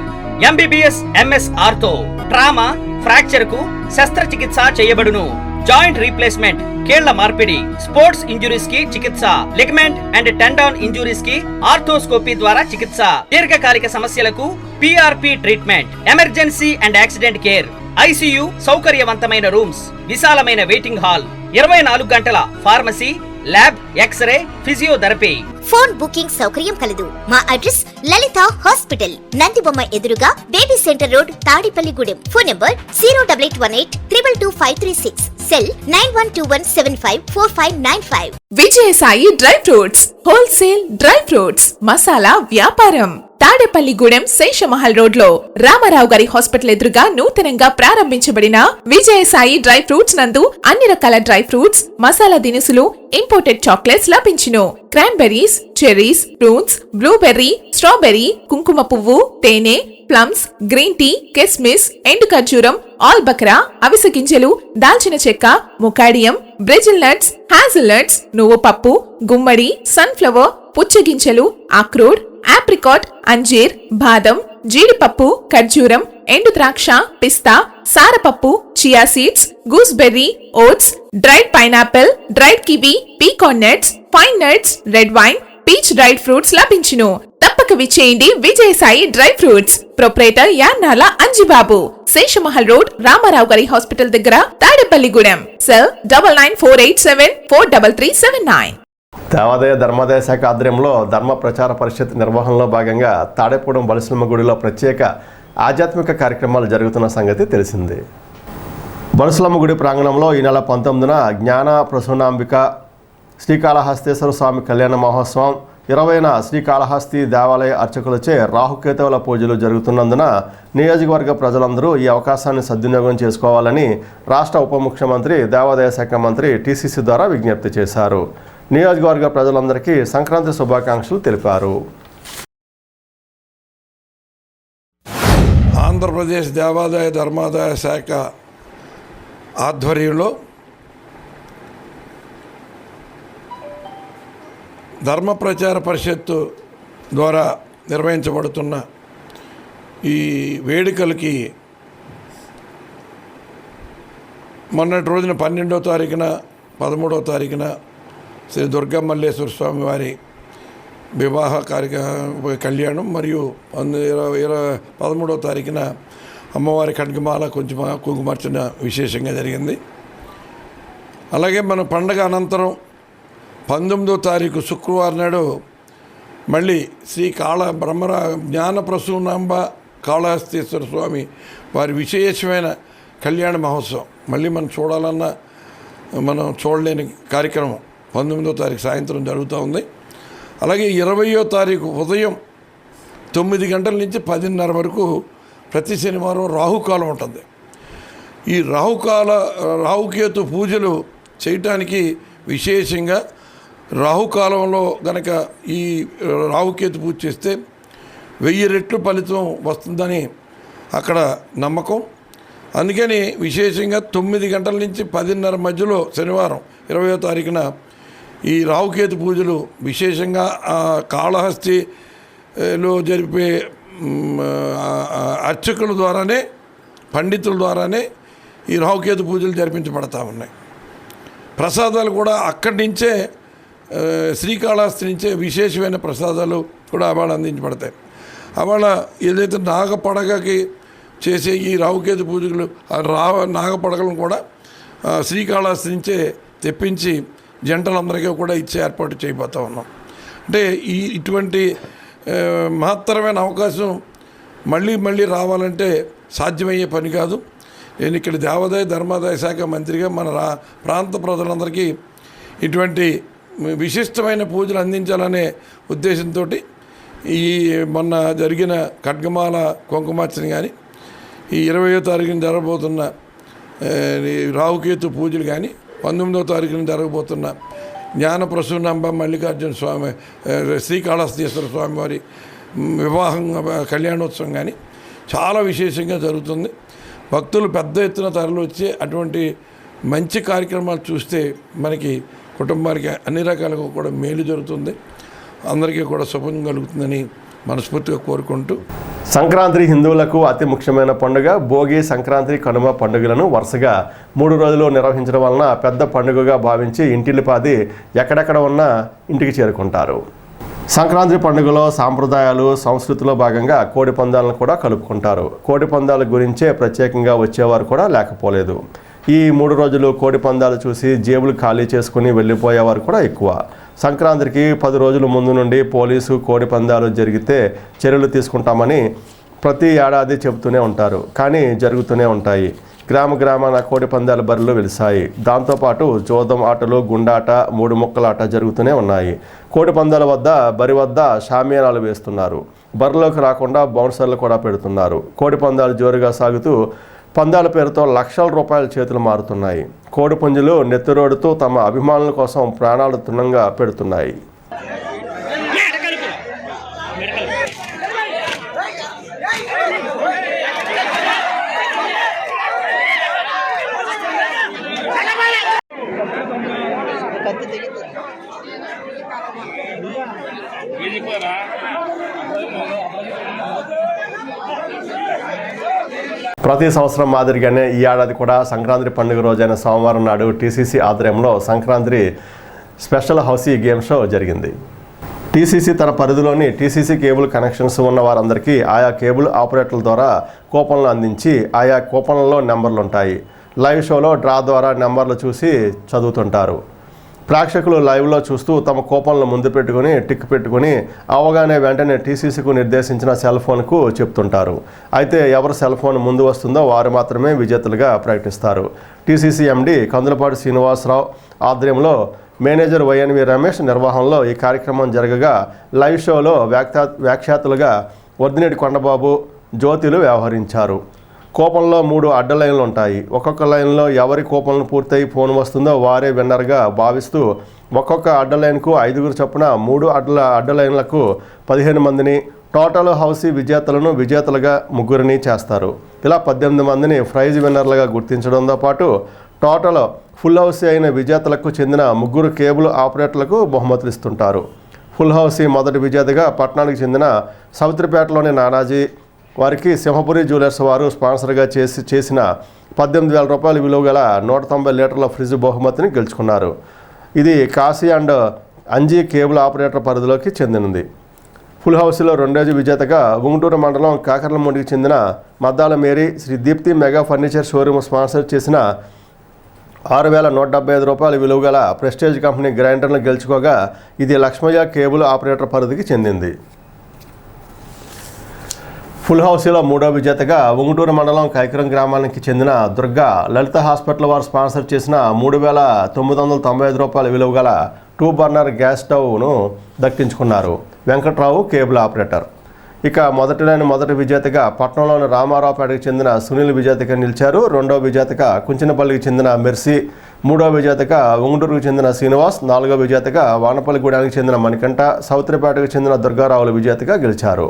MBBS, MS ortho, trauma, fracture కు శస్త్రచికిత్స చేయబడును. జాయింట్ రీప్లేస్మెంట్, కీళ్ల మార్పిడి, స్పోర్ట్స్ ఇంజురీస్ కి చికిత్స, లిగమెంట్ అండ్ టెండాన్ ఇంజురీస్ కి ఆర్థోస్కోపీ ద్వారా చికిత్స, దీర్ఘకాలిక సమస్యలకు PRP treatment, emergency and accident care, ICU సౌకర్యవంతమైన రూమ్స్, విశాలమైన వెయిటింగ్ హాల్, 24 గంటల pharmacy, lab, x-ray, physiotherapy. Phone booking సౌకర్యం కలదు. మా అడ్రస్ లలిత హాస్పిటల్, నందిబొమ్మ ఎదురుగా, baby centre road, Tadepalligudem. Phone number 08818222536, cell 9121754595. Vijayasai dry fruits, wholesale dry fruits masala వ్యాపారం. తాడేపల్లిగూడెం శేషమహల్ రోడ్ లో రామారావు గారి హాస్పిటల్ ఎదురుగా నూతనంగా ప్రారంభించబడిన విజయసాయి డ్రై ఫ్రూట్స్ నందు అన్ని రకాల డ్రై ఫ్రూట్స్, మసాలా దినుసులు, ఇంపోర్టెడ్ చాక్లెట్స్ లభించును. Cranberries, cherries, prunes, blueberry, strawberry, కుంకుమ పువ్వు, తేనె, ప్లమ్స్, గ్రీన్ టీ, కిస్మిస్, ఎండు ఖర్జూరం, ఆల్ బక్రా, అవిసె గింజలు, దాల్చిన చెక్క, ముకాడియం, బ్రెజిల్ నట్స్, హ్యాజిల్ నట్స్, నువ్వు పప్పు, గుమ్మడి, సన్ఫ్లవర్, పుచ్చగింజలు, అక్రోడ్, ఆప్రికాట్, అంజీర్, బాదం, జీడిపప్పు, ఖర్జూరం, ఎండు ద్రాక్ష, పిస్తా, సారపప్పు, chia seeds, gooseberry, oats, dried pineapple, dried kiwi, pecan nuts, pine nuts, red wine, peach dried fruits లభించును. తప్పక కనుక విచ్చేయండి Vijayasai dry fruits. Proprietor Yannala Anjibabu, Seshamahal road, Ramarao గారి హాస్పిటల్ దగ్గర, తాడేపల్లిగూడెం. సెల్ 9948743379. దేవాదాయ ధర్మాదాయ శాఖ ఆధ్వర్యంలో ధర్మ ప్రచార పరిషత్ నిర్వహణలో భాగంగా తాడేపూడెం బలసలమ్మ గుడిలో ప్రత్యేక ఆధ్యాత్మిక కార్యక్రమాలు జరుగుతున్న సంగతి తెలిసిందే. బలసలమ్మ గుడి ప్రాంగణంలో ఈ నెల 19న జ్ఞాన ప్రసూనాంబిక శ్రీకాళహస్తీశ్వర స్వామి కళ్యాణ మహోత్సవం, 20న శ్రీకాళహస్తి దేవాలయ అర్చకులచే రాహుకేతువుల పూజలు జరుగుతున్నందున నియోజకవర్గ ప్రజలందరూ ఈ అవకాశాన్ని సద్వినియోగం చేసుకోవాలని రాష్ట్ర ఉప ముఖ్యమంత్రి దేవాదాయ శాఖ మంత్రి టీసీసీ ద్వారా విజ్ఞప్తి చేశారు. నియోజకవర్గ ప్రజలందరికీ సంక్రాంతి శుభాకాంక్షలు తెలిపారు. ఆంధ్రప్రదేశ్ దేవాదాయ ధర్మాదాయ శాఖ ఆధ్వర్యంలో ధర్మ ప్రచార పరిషత్తు ద్వారా నిర్వహించబడుతున్న ఈ వేడుకలకి మొన్నటి రోజున 12వ తారీఖున 13వ తారీఖున శ్రీ దుర్గామల్లేశ్వర స్వామి వారి వివాహ కళ్యాణం మరియు 13వ తారీఖున అమ్మవారి ఖడ్గమాల కుంకుమార్చన విశేషంగా జరిగింది. అలాగే మన పండగ అనంతరం 19వ తారీఖు శుక్రవారం నాడు మళ్ళీ శ్రీ జ్ఞాన ప్రసూనాంబ కాళహస్తీశ్వర స్వామి వారి విశేషమైన కళ్యాణ మహోత్సవం మళ్ళీ మనం చూడాలన్నా మనం చూడలేని కార్యక్రమం 19వ తారీఖు సాయంత్రం జరుగుతూ ఉంది. అలాగే 20వ తారీఖు ఉదయం 9 గంటల నుంచి 10:30 వరకు ప్రతి శనివారం రాహుకాలం ఉంటుంది. ఈ రాహుకేతు పూజలు చేయటానికి విశేషంగా రాహుకాలంలో గనక ఈ రాహుకేతు పూజ చేస్తే 1000 రెట్లు ఫలితం వస్తుందని అక్కడ నమ్మకం. అందుకని విశేషంగా 9 గంటల నుంచి 10:30 మధ్యలో శనివారం 20వ తారీఖున ఈ రాహుకేతు పూజలు విశేషంగా కాళహస్తిలో జరిపే అర్చకుల ద్వారానే పండితుల ద్వారానే ఈ రాహుకేతు పూజలు జరిపించబడతా ఉన్నాయి. ప్రసాదాలు కూడా అక్కడి నుంచే శ్రీకాళహస్తి నుంచే విశేషమైన ప్రసాదాలు కూడా అవాళ అందించబడతాయి. అవాళ ఏదైతే నాగపడగకి చేసే ఈ రాహుకేతు పూజలు నాగపడగలను కూడా శ్రీకాళహస్తి నుంచే తెప్పించి జంటలందరికీ కూడా ఇచ్చే ఏర్పాటు చేయబోతూ ఉన్నాం. అంటే ఇటువంటి మహత్తరమైన అవకాశం మళ్ళీ రావాలంటే సాధ్యమయ్యే పని కాదు. నేను ఇక్కడ దేవాదాయ ధర్మాదాయ శాఖ మంత్రిగా మన ప్రాంత ప్రజలందరికీ ఇటువంటి విశిష్టమైన పూజలు అందించాలనే ఉద్దేశంతో ఈ మొన్న జరిగిన ఖడ్గమాల కుంకుమార్చన కానీ ఈ 20వ తారీఖున జరగబోతున్న రాహుకేతు పూజలు కానీ 19వ తారీఖున జరగబోతున్న జ్ఞాన ప్రసూనాంబ మల్లికార్జున స్వామి శ్రీకాళహస్తీశ్వర స్వామి వారి వివాహం కళ్యాణోత్సవం కానీ చాలా విశేషంగా జరుగుతుంది. భక్తులు పెద్ద ఎత్తున తరలి వచ్చి అటువంటి మంచి కార్యక్రమాలు చూస్తే మనకి కుటుంబానికి అన్ని రకాలుగా కూడా మేలు జరుగుతుంది, అందరికీ కూడా శుభం కలుగుతుందని మనస్ఫూర్తిగా కోరుకుంటూ, సంక్రాంతి హిందువులకు అతి ముఖ్యమైన పండుగ. భోగి, సంక్రాంతి, కనుమ పండుగలను వరుసగా 3 రోజులు నిర్వహించడం వలన పెద్ద పండుగగా భావించి ఇంటిల్లిపాది ఎక్కడెక్కడ ఉన్నా ఇంటికి చేరుకుంటారు. సంక్రాంతి పండుగలో సాంప్రదాయాలు, సంస్కృతిలో భాగంగా కోడి పందాలను కూడా కలుపుకుంటారు. కోడి పందాల గురించే ప్రత్యేకంగా వచ్చేవారు కూడా లేకపోలేదు. ఈ 3 రోజులు కోడి పందాలు చూసి జేబులు ఖాళీ చేసుకుని వెళ్ళిపోయేవారు కూడా ఎక్కువ. సంక్రాంతికి 10 రోజుల ముందు నుండి పోలీసు కోడి పందాలు జరిగితే చర్యలు తీసుకుంటామని ప్రతి ఏడాది చెబుతూనే ఉంటారు, కానీ జరుగుతూనే ఉంటాయి. గ్రామాన కోడి పందాల బరిలో వెలిసాయి. దాంతోపాటు జోదం ఆటలు, గుండాట, 3 ముక్కల ఆట జరుగుతూనే ఉన్నాయి. కోడి పందాల బరి వద్ద షామియానాలు వేస్తున్నారు. బరిలోకి రాకుండా బౌన్సర్లు కూడా పెడుతున్నారు. కోడి పందాలు జోరుగా సాగుతూ పందాల పేరుతో లక్షల రూపాయల చేతులు మారుతున్నాయి. కోడి పుంజులు నెత్తిరోడుతూ తమ అభిమానుల కోసం ప్రాణాలు తునంగా పెడుతున్నాయి. ప్రతి సంవత్సరం మాదిరిగానే ఈ ఏడాది కూడా సంక్రాంతి పండుగ రోజైన సోమవారం నాడు టీసీసీ ఆధ్వర్యంలో Sankranti special housie game show జరిగింది. టీసీసీ తన పరిధిలోని టీసీసీ కేబుల్ కనెక్షన్స్ ఉన్న వారందరికీ ఆయా కేబుల్ ఆపరేటర్ల ద్వారా కూపన్లు అందించి ఆయా కూపన్లలో నెంబర్లు ఉంటాయి. లైవ్ షోలో డ్రా ద్వారా నెంబర్లు చూసి చదువుతుంటారు. ప్రేక్షకులు లైవ్లో చూస్తూ తమ కూపన్లు ముందు పెట్టుకుని టిక్ పెట్టుకుని అవగానే వెంటనే టీసీసీకు నిర్దేశించిన సెల్ ఫోన్కు చెప్తుంటారు. అయితే ఎవరు సెల్ ఫోన్ ముందు వస్తుందో వారు మాత్రమే విజేతలుగా ప్రకటిస్తారు. టీసీసీ ఎండీ కందులపాటి శ్రీనివాసరావు ఆధ్వర్యంలో మేనేజర్ వైఎన్వి రమేష్ నిర్వహణలో ఈ కార్యక్రమం జరగగా లైవ్ షోలో వ్యాఖ్యాతలుగా వర్దినేటి కొండబాబు, జ్యోతిలు వ్యవహరించారు. కూపన్లో 3 అడ్డ లైన్లు ఉంటాయి. ఒక్కొక్క లైన్లో ఎవరి కూపన్లు పూర్తయి ఫోన్ వస్తుందో వారే విన్నర్గా భావిస్తూ ఒక్కొక్క అడ్డ లైన్కు 5 చొప్పున 3 అడ్డ లైన్లకు 15 మందిని, టోటల్ హౌసీ విజేతలను విజేతలుగా 3 చేస్తారు. ఇలా 18 మందిని ప్రైజ్ విన్నర్లుగా గుర్తించడంతో పాటు టోటల్ ఫుల్ హౌసీ అయిన విజేతలకు చెందిన 3 కేబుల్ ఆపరేటర్లకు బహుమతులు ఇస్తుంటారు. ఫుల్ హౌసీ మొదటి విజేతగా పట్టణానికి చెందిన సవిత్రిపేటలోని నానాజీ వారికి సింహపురి జ్యువెలర్స్ వారు స్పాన్సర్గా చేసిన 18,000 రూపాయల విలువ గల 190 లీటర్ల ఫ్రిడ్జ్ బహుమతిని గెలుచుకున్నారు. ఇది Kashi and Anji cable operator పరిధిలోకి చెందినది. ఫుల్ హౌస్లో 2వ విజేతగా గుంటూరు మండలం కాకర్లమూడికి చెందిన Maddala Mary Sri Deepti mega furniture showroom sponsor చేసిన 6,175 రూపాయల విలువ గల ప్రెస్టేజ్ కంపెనీ గ్రైండర్ను గెలుచుకోగా ఇది లక్ష్మయ్య కేబుల్ ఆపరేటర్ పరిధికి చెందింది. ఫుల్ హౌస్లో 3వ విజేతగా ఉంగుటూరు మండలం కైకరం గ్రామానికి చెందిన దుర్గా లలిత హాస్పిటల్ వారు స్పాన్సర్ చేసిన 3,995 రూపాయల విలువ గల 2 బర్నర్ గ్యాస్ స్టవ్ను దక్కించుకున్నారు వెంకట్రావు కేబుల్ ఆపరేటర్. ఇక మొదటి విజేతగా పట్టణంలోని రామారావుపేటకు చెందిన సునీల్ విజేతగా నిలిచారు. 2వ విజేతగా కుంచినపల్లికి చెందిన మెర్సీ, 3వ విజేతగా ఉంగుటూరుకు చెందిన శ్రీనివాస్, 4వ విజేతగా వానపల్లిగూడానికి చెందిన మణికంఠ, సౌత్రిపేటకు చెందిన దుర్గారావుల విజేతగా గెలిచారు.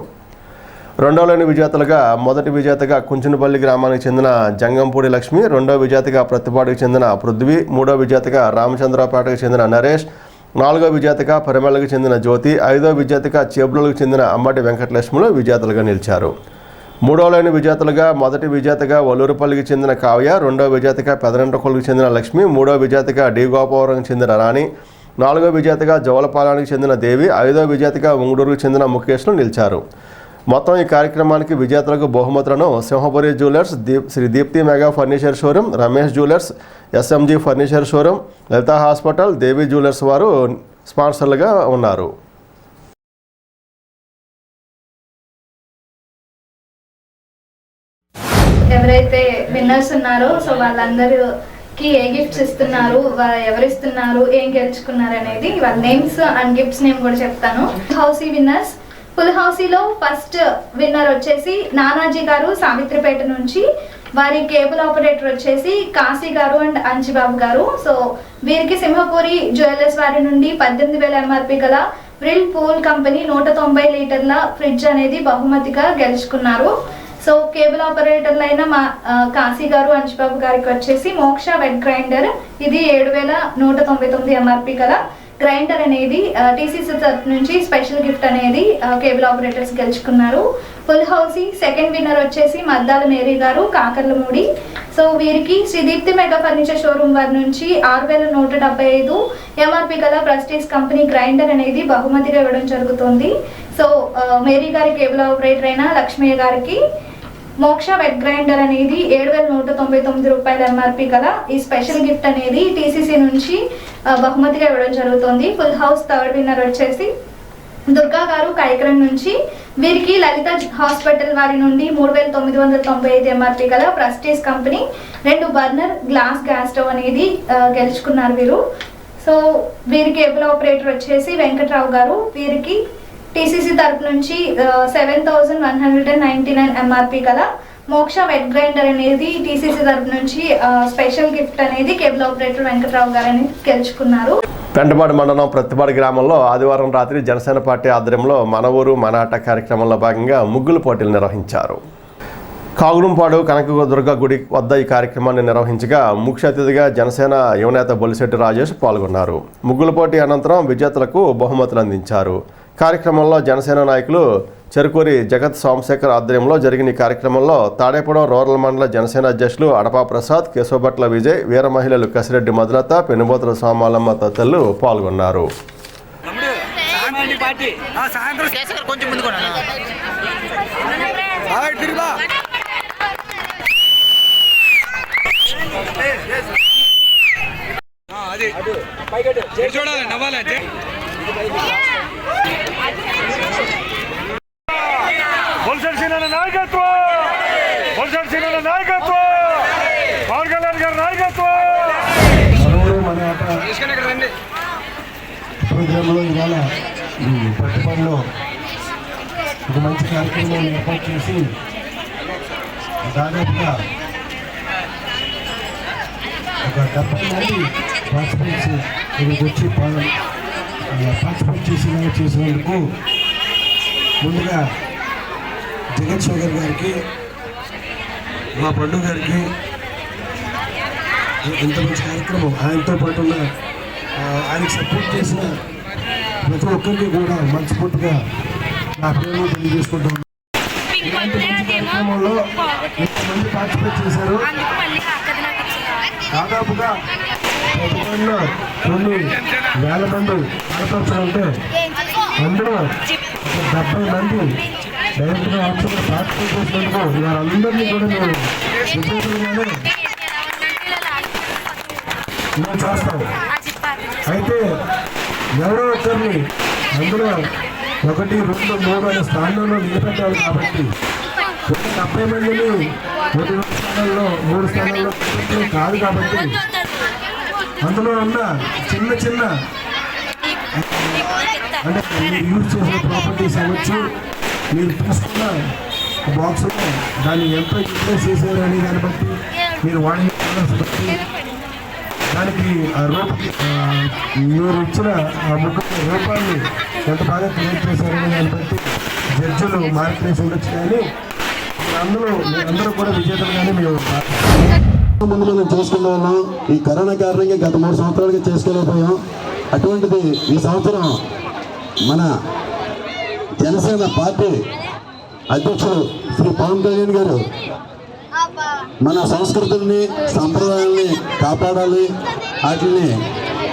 2వ విజేతలుగా మొదటి విజేతగా కుంచినపల్లి గ్రామానికి చెందిన జంగంపూడి లక్ష్మి, 2వ విజేతగా ప్రతిపాడుకు చెందిన పృథ్వీ, 3వ విజేతగా రామచంద్రపేటకు చెందిన నరేష్, 4వ విజేతగా పరిమళకు చెందిన జ్యోతి, 5వ విజేతగా చేబ్రోలుకు చెందిన అమ్మటి వెంకటలక్ష్ములు విజేతలుగా నిలిచారు. 3వ విజేతలుగా మొదటి విజేతగా వల్లూరుపల్లికి చెందిన కావ్య, 2వ విజేతగా పెదరంటకొల్లుకు చెందిన లక్ష్మి, 3వ విజేతగా డి గోపవరంకి చెందిన రాణి, 4వ విజేతగా జవలపాలానికి చెందిన దేవి, 5వ విజేతగా ఉంగుడూరుకు చెందిన ముఖేష్లు నిలిచారు. మొత్తం ఈ కార్యక్రమానికి విజేతలకు బహుమతులను Simhapuri jewellers, Sri Deepti mega furniture showroom, Ramesh jewellers, SMG furniture showroom, Lalitha hospital, Devi jewellers వారు స్పాన్సర్లుగా ఉన్నారు. ఎవరైతే విన్నర్స్ ఉన్నారో సో వాళ్ళందరికీ ఏ గిఫ్ట్స్ ఇస్తున్నారు, ఎవరిస్తున్నారు, ఏం గెలుచుకున్నారు అనేది వాళ్ళ నేమ్స్ అండ్ గిఫ్ట్స్ నేమ్ కూడా చెప్తాను. Housie winners. ఫుల్ హౌసీలో ఫస్ట్ విన్నర్ వచ్చేసి నానాజీ గారు సావిత్రిపేట నుంచి, వారి కేబుల్ ఆపరేటర్ వచ్చేసి కాశీ గారు అండ్ అంజిబాబు గారు. సో వీరికి సింహపురి జ్యువెలర్స్ వారి నుండి 18,000 ఎంఆర్పి గల వ్రిల్ పూల్ కంపెనీ 190 లీటర్ల ఫ్రిడ్జ్ అనేది బహుమతిగా గెలుచుకున్నారు. సో కేబుల్ ఆపరేటర్లు అయిన మా కాశీ గారు అంజిబాబు గారికి వచ్చేసి మోక్ష వెట్ గ్రైండర్, ఇది 7,199 ఎంఆర్పి గల గ్రైండర్ అనేది టీసీసీ తరఫు నుంచి స్పెషల్ గిఫ్ట్ అనేది కేబుల్ ఆపరేటర్స్ గెలుచుకున్నారు. ఫుల్ హౌసీ సెకండ్ విన్నర్ వచ్చేసి మద్దాల మేరీ గారు కాకర్లమూడి. సో వీరికి శ్రీదీప్తి మెగా ఫర్నిచర్ షోరూమ్ వారి నుంచి 6,175 ఎంఆర్పి గల ప్రెస్టీజ్ కంపెనీ గ్రైండర్ అనేది బహుమతిగా ఇవ్వడం జరుగుతుంది. సో మేరీ గారి కేబుల్ ఆపరేటర్ అయిన లక్ష్మయ్య గారికి మోక్ష వెట్ గ్రైండర్ అనేది 7,199 రూపాయల ఎంఆర్పి గల ఈ స్పెషల్ గిఫ్ట్ అనేది టీసీసీ నుంచి బహుమతిగా ఇవ్వడం జరుగుతుంది. ఫుల్ హౌస్ థర్డ్ విన్నర్ వచ్చేసి దుర్గా గారు కైకరం నుంచి, వీరికి లలిత హాస్పిటల్ వారి నుండి 3,995 ఎంఆర్పి గల prestige company 2 burner glass gas stove అనేది గెలుచుకున్నారు వీరు. సో వీరి కేబుల్ ఆపరేటర్ వచ్చేసి వెంకట్రావు గారు, వీరికి టీసీసీ తరపు నుంచి 7,199 ఎంఆర్పి గల మోక్ష వెట్ గ్రైండర్ అనేది టీసీసీ తరపు నుంచి స్పెషల్ గిఫ్ట్ అనేది కేబుల్ ఆపరేటర్ వెంకట్రావు గారు అనేది గెలుచుకున్నారు. పెంటపాడు మండలం ప్రతిపాడు గ్రామంలో ఆదివారం రాత్రి జనసేన పార్టీ ఆధ్వర్యంలో మన ఊరు మన ఆట కార్యక్రమంలో భాగంగా ముగ్గులు పోటీలు నిర్వహించారు. కాగుడుంపాడు కనకదుర్గ గుడి వద్ద ఈ కార్యక్రమాన్ని నిర్వహించగా ముఖ్య అతిథిగా జనసేన యువనేత బొలిశెట్టి రాజేష్ పాల్గొన్నారు. ముగ్గుల పోటీ అనంతరం విజేతలకు బహుమతులు అందించారు. కార్యక్రమంలో జనసేన నాయకులు చెరుకూరి జగత్ సోమశేఖర్ ఆధ్వర్యంలో జరిగిన ఈ కార్యక్రమంలో తాడేపూడెం రూరల్ మండల జనసేన అధ్యక్షులు అడపా ప్రసాద్, కేశవభట్ల విజయ్, వీర మహిళలు కసిరెడ్డి మధులత, పెనుబోతుల సోమాలమ్మ తదితరులు పాల్గొన్నారు. కొంచెం ముందు కూడా చూడాలి నవ్వాలి నాయకత్వం పవన్ కళ్యాణ్ గారి నాయకత్వం. మన ప్రోగ్రాంలో ఇవాళ పట్టుపడిలో ఒక మంచి కార్యక్రమం ఏర్పాటు చేసి దాదాపుగా ఒక 70 మంది పార్టిసిపేట్స్ ఇక్కడికి వచ్చి పార్టిసిపేట్ చేసినందుకు ముందుగా జగన్ శేఖర్ గారికి, మా పండు గారికి ఎంత మంచి కార్యక్రమం, ఆయనతో పాటు ఉన్న ఆయనకు సపోర్ట్ చేసిన ప్రతి ఒక్కరికి కూడా మనస్ఫూర్తిగా నా పేరు తెలియజేసుకుంటున్నాను. ఇలాంటి మంచి కార్యక్రమంలో ఎంతమంది పార్టిసిపేట్ చేశారు. దాదాపుగా 2,000 మంది ఆడపడుచులు ఉంటే అందులో 70 మంది డైరెక్ట్గా ఆప్షన్లో పార్టిసిపేట్ చేసినందుకు వారందరినీ కూడా మేము విజేతలుగానే మేము చేస్తాం. అయితే ఎవరో ఒకరిని అందులో 1, 2, 3 అనే స్థానంలో నిలబెట్టాలి కాబట్టి 70 మందిని 1 స్థానంలో 3 స్థానాల్లో కాదు కాబట్టి అందులో ఉన్న చిన్న చిన్న అంటే మీరు యూజ్ చేసిన ప్రాపర్టీస్ అవ్వచ్చు, మీరు తీసుకున్న బాక్స్లో దాన్ని ఎంత యూటిలైజ్ చేశారు అనే దాన్ని బట్టి మీరు వాడిన బట్టి దానికి మీరు ఇచ్చిన ఆ ముఖ్య రూపాన్ని ఎంత బాగా క్రియేట్ చేశారనే దాన్ని బట్టి జడ్జిలు మార్క్ వేసి ఉండొచ్చు. కానీ అందరూ కూడా విజేతలుగానే మేము ముందు మనం చేసుకునే ఉన్నాం. ఈ కరోనా కారణంగా గత 3 సంవత్సరాలుగా చేసుకోలేకపోయాం. అటువంటిది ఈ సంవత్సరం మన జనసేన పార్టీ అధ్యక్షుడు శ్రీ పవన్ కళ్యాణ్ గారు మన సంస్కృతుల్ని సంప్రదాయాల్ని కాపాడాలి, వాటిని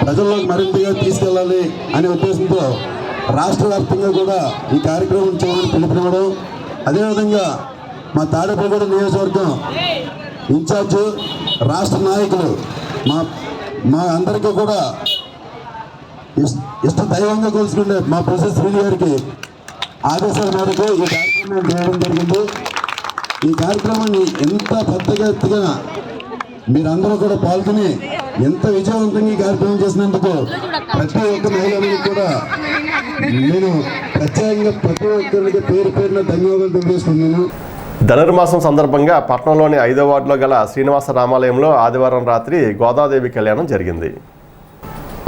ప్రజల్లోకి మరింతగా తీసుకెళ్ళాలి అనే ఉద్దేశంతో రాష్ట్ర వ్యాప్తంగా కూడా ఈ కార్యక్రమం చేయాలని పిలుపునివ్వడం, అదేవిధంగా మా తాడేపల్లిగూడెం నియోజకవర్గం ఇన్ఛార్జు రాష్ట్ర నాయకులు మా అందరికీ కూడా ఇష్ట దైవంగా కొలుసుకునే మా ప్రొఫెసర్ శ్రీ గారికి ఆదేశాల మేరకు ఈ కార్యక్రమం చేయడం జరిగింది. ఈ కార్యక్రమాన్ని ఎంత పెద్దగా ఎత్తుగా మీరందరూ కూడా పాల్గొని ఎంత విజయవంతంగా ఈ కార్యక్రమం చేసినందుకు ప్రతి ఒక్క మహిళలకు కూడా నేను ప్రత్యేకంగా ప్రతి ఒక్కరికి పేరు పేరున ధన్యవాదాలు తెలియజేస్తున్నాను. ధనుర్మాసం సందర్భంగా పట్టణంలోని 5వ వార్డులో గల శ్రీనివాస రామాలయంలో ఆదివారం రాత్రి గోదాదేవి కళ్యాణం జరిగింది.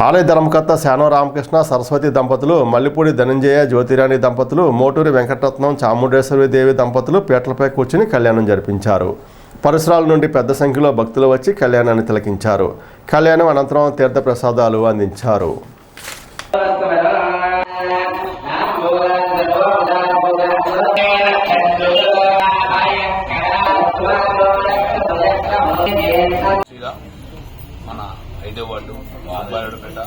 ఆలయ ధర్మకర్త శానో రామకృష్ణ సరస్వతి దంపతులు, మల్లిపూడి ధనంజయ జ్యోతిరాణి దంపతులు, మోటూరి వెంకటరత్నం చాముండేశ్వరి దేవి దంపతులు పీటలపై కూర్చుని కళ్యాణం జరిపించారు. పరిసరాల నుండి పెద్ద సంఖ్యలో భక్తులు వచ్చి కళ్యాణాన్ని తిలకించారు. కళ్యాణం అనంతరం తీర్థప్రసాదాలు అందించారు. మన 5వ వార్డు అబ్బాయిపేట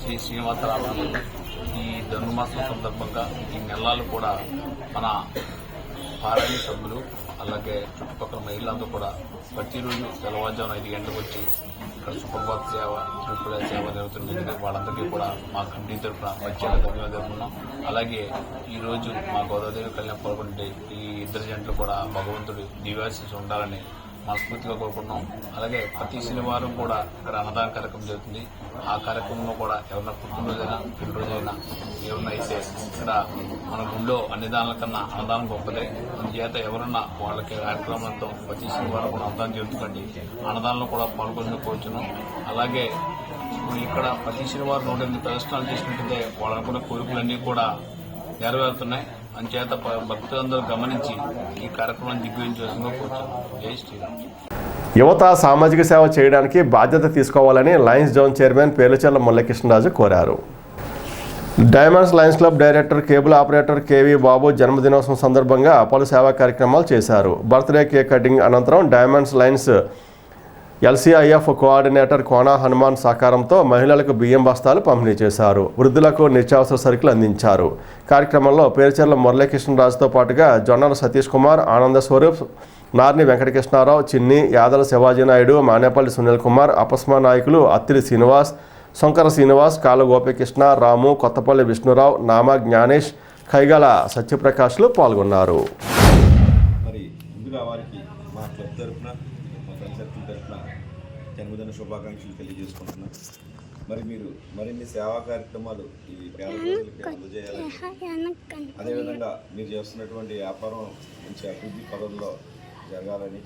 శ్రీ శ్రీనివాస రామాలయం ఈ ధనుర్మాసం సందర్భంగా ఈ నెలలు కూడా మన పారాయణ సభ్యులు అలాగే చుట్టుపక్కల మహిళలందరూ కూడా ప్రతిరోజు తెల్లవారుజామున 5 గంటలకు వచ్చి ఇక్కడ సుప్రభాత సేవ త్రిపుర సేవ జరుగుతుంది. వాళ్ళందరికీ కూడా మా కమిటీ తరఫున ప్రత్యేక ధన్యవాదాలు. అలాగే ఈరోజు మా గోదాదేవి కళ్యాణం పాల్గొంటే ఈ ఇద్దరు జంటలు కూడా భగవంతుడు దివ్యాశీస్సు ఉండాలని మనస్ఫూర్తిగా కోరుకుంటున్నాం. అలాగే ప్రతి శనివారం కూడా ఇక్కడ అన్నదాన కార్యక్రమం జరుగుతుంది. ఆ కార్యక్రమంలో కూడా ఎవరైనా పుట్టినరోజైనా పెళ్లిరోజైనా ఏమన్నా అయితే ఇక్కడ మన గుళ్ళో అన్ని దానాల కన్నా అన్నదానం గొప్పదే. అందుచేత ఎవరన్నా వాళ్ళకి కార్యక్రమంతో ప్రతి శనివారం కూడా అన్నదానం జరుగుతుంది. అన్నదానంలో కూడా పాల్గొనుకోవచ్చును. అలాగే ఇక్కడ ప్రతి శనివారం 108 ప్రదర్శనలు చేసుకుంటుంటే వాళ్ళు అనుకున్న కోరికలన్నీ కూడా నెరవేరుతున్నాయి. అంచేత భక్తులందరూ గమనించి ఈ కార్యక్రమాన్ని దిగ్విజయం కోరుతున్నాం. జై శ్రీరామ్. యువత సామాజిక సేవ చేయడానికి బాధ్యత తీసుకోవాలని Lions zone chairman Perlacherla Muralikrishnaraju కోరారు. Diamonds Lions club director cable operator KV Babu జన్మదినోత్సవం సందర్భంగా పలు సేవా కార్యక్రమాలు చేశారు. బర్త్డే కేక్ కటింగ్ అనంతరం Diamonds Lions LCIF coordinator Kona Hanuman సహకారంతో మహిళలకు బియ్యం బస్తాలు పంపిణీ చేశారు. వృద్ధులకు నిత్యావసర సరుకులు అందించారు. కార్యక్రమంలో పేరుచెర్ల మురళీకృష్ణరాజుతో పాటుగా జొన్నల సతీష్ కుమార్, ఆనంద స్వరూప్, నార్ని వెంకటకృష్ణారావు, చిన్ని, యాదల శివాజీ నాయుడు, మానేపల్లి సునీల్ కుమార్, అపస్మా నాయకులు అత్తిలి శ్రీనివాస్, శంకర శ్రీనివాస్, కాలు గోపికృష్ణ, రాము, కొత్తపల్లి విష్ణురావు, నామ జ్ఞానేష్, కైగల సత్యప్రకాష్లు పాల్గొన్నారు. మరి ముందుగా వారికి మా క్లబ్ తరఫున, మా ఫ్రెండ్ సర్కిల్ తరఫున జన్మదిన శుభాకాంక్షలు తెలియజేసుకుంటున్నాం. మరి మీరు మరిన్ని సేవా కార్యక్రమాలు ఈ పేద ప్రజలకి అందజేయాలని, అదేవిధంగా మీరు చేస్తున్నటువంటి వ్యాపారం మంచి అభివృద్ధి పదంలో జరగాలని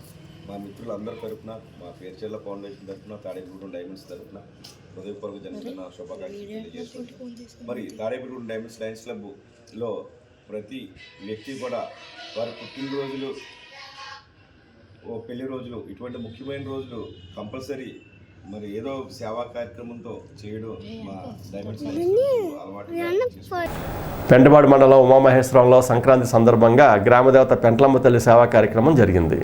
మా మిత్రులందరి తరఫున, మా పేరుచెర్ల ఫౌండేషన్ తరఫున, తాడేపల్లిగూడెం డైమండ్స్ తరఫున హృదయపూర్వక జన్మదిన శుభాకాంక్షలు తెలియజేసుకుంటున్నాం. మరి తాడేపల్లిగూడెం డైమండ్స్ లయన్స్ క్లబ్లో ప్రతి వ్యక్తి కూడా వారి పుట్టినరోజులు, ఓ పెళ్లి రోజులు, ఇటువంటి ముఖ్యమైన రోజులు కంపల్సరీ మరి ఏదో సేవా కార్యక్రమంతో చేయడం మా డైమండ్స్ అలవాటు. పెంటపాడు మండలం ఉమామహేశ్వరంలో సంక్రాంతి సందర్భంగా గ్రామదేవత పెంట్లమ్మ తల్లి సేవా కార్యక్రమం జరిగింది.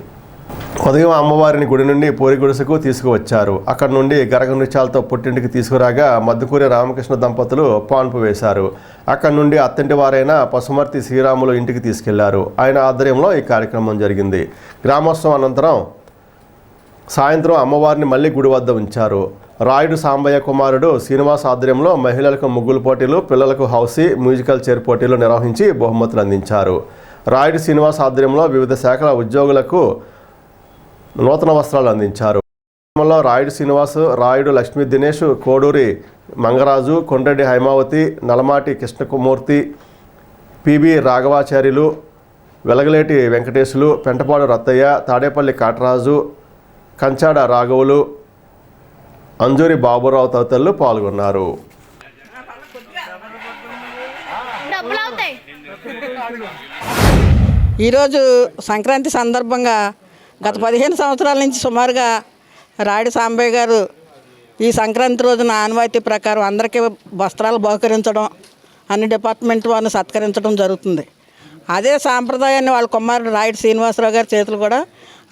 ఉదయం అమ్మవారిని గుడి నుండి పూరి గుడిసెకు తీసుకువచ్చారు. అక్కడి నుండి గరగ నృత్యాలతో పుట్టింటికి తీసుకురాగా మద్దుకూరి రామకృష్ణ దంపతులు పాన్పు వేశారు. అక్కడి నుండి అత్తంటి వారైన పశుమర్తి శ్రీరాములు ఇంటికి తీసుకెళ్లారు. ఆయన ఆధ్వర్యంలో ఈ కార్యక్రమం జరిగింది. గ్రామోత్సవం అనంతరం సాయంత్రం అమ్మవారిని మళ్లీ గుడి వద్ద ఉంచారు. రాయుడు సాంబయ్య కుమారుడు శ్రీనివాస్ ఆధ్వర్యంలో మహిళలకు ముగ్గులు పోటీలు, పిల్లలకు హౌసీ, మ్యూజికల్ చైర్ పోటీలు నిర్వహించి బహుమతులు అందించారు. రాయుడు శ్రీనివాస్ ఆధ్వర్యంలో వివిధ శాఖల ఉద్యోగులకు నూతన వస్త్రాలు అందించారు. గ్రామంలో రాయుడు శ్రీనివాస్, రాయుడు లక్ష్మీ దినేష్, కోడూరి మంగరాజు, కొండ్రెడ్డి హైమావతి, నలమాటి కృష్ణకుమూర్తి, పిబి రాఘవాచార్యులు, వెలగలేటి వెంకటేశులు, పెంటపాడు రత్తయ్య, తాడేపల్లి కాటరాజు, కంచాడ రాఘవులు, అంజూరి బాబురావు తదితరులు పాల్గొన్నారు. ఈరోజు సంక్రాంతి సందర్భంగా గత 15 సంవత్సరాల నుంచి సుమారుగా రాయుడు సాంబయ్య గారు ఈ సంక్రాంతి రోజున ఆనవాయితీ ప్రకారం అందరికీ వస్త్రాలు బహుకరించడం, అన్ని డిపార్ట్మెంట్ వారిని సత్కరించడం జరుగుతుంది. అదే సాంప్రదాయాన్ని వాళ్ళ కుమారుడు రాయుడు శ్రీనివాసరావు గారి చేతులు కూడా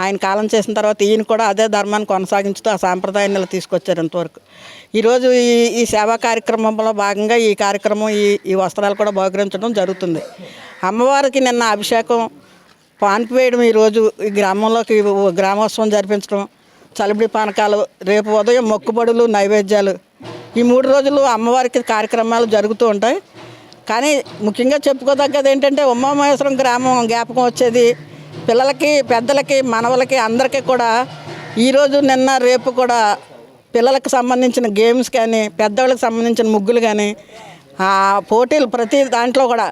ఆయన కాలం చేసిన తర్వాత ఈయన కూడా అదే ధర్మాన్ని కొనసాగించుతూ ఆ సాంప్రదాయాన్ని ఇలా తీసుకొచ్చారు ఇంతవరకు. ఈరోజు ఈ సేవా కార్యక్రమంలో భాగంగా ఈ కార్యక్రమం ఈ వస్త్రాలు కూడా బహుకరించడం జరుగుతుంది. అమ్మవారికి నిన్న అభిషేకం, పాన్పు వేయడం, ఈరోజు ఈ గ్రామంలోకి గ్రామోత్సవం జరిపించడం, చలిబిడి పానకాలు, రేపు ఉదయం మొక్కుబడులు, నైవేద్యాలు, ఈ 3 రోజులు అమ్మవారికి కార్యక్రమాలు జరుగుతూ ఉంటాయి. కానీ ముఖ్యంగా చెప్పుకోదగ్గది ఏంటంటే ఉమామహేశ్వరం గ్రామం జ్ఞాపకం వచ్చేది పిల్లలకి, పెద్దలకి, మనవలకి అందరికీ కూడా ఈరోజు, నిన్న, రేపు కూడా పిల్లలకు సంబంధించిన గేమ్స్ కానీ, పెద్దవాళ్ళకి సంబంధించిన ముగ్గులు కానీ, ఆ పోటీలు ప్రతి దాంట్లో కూడా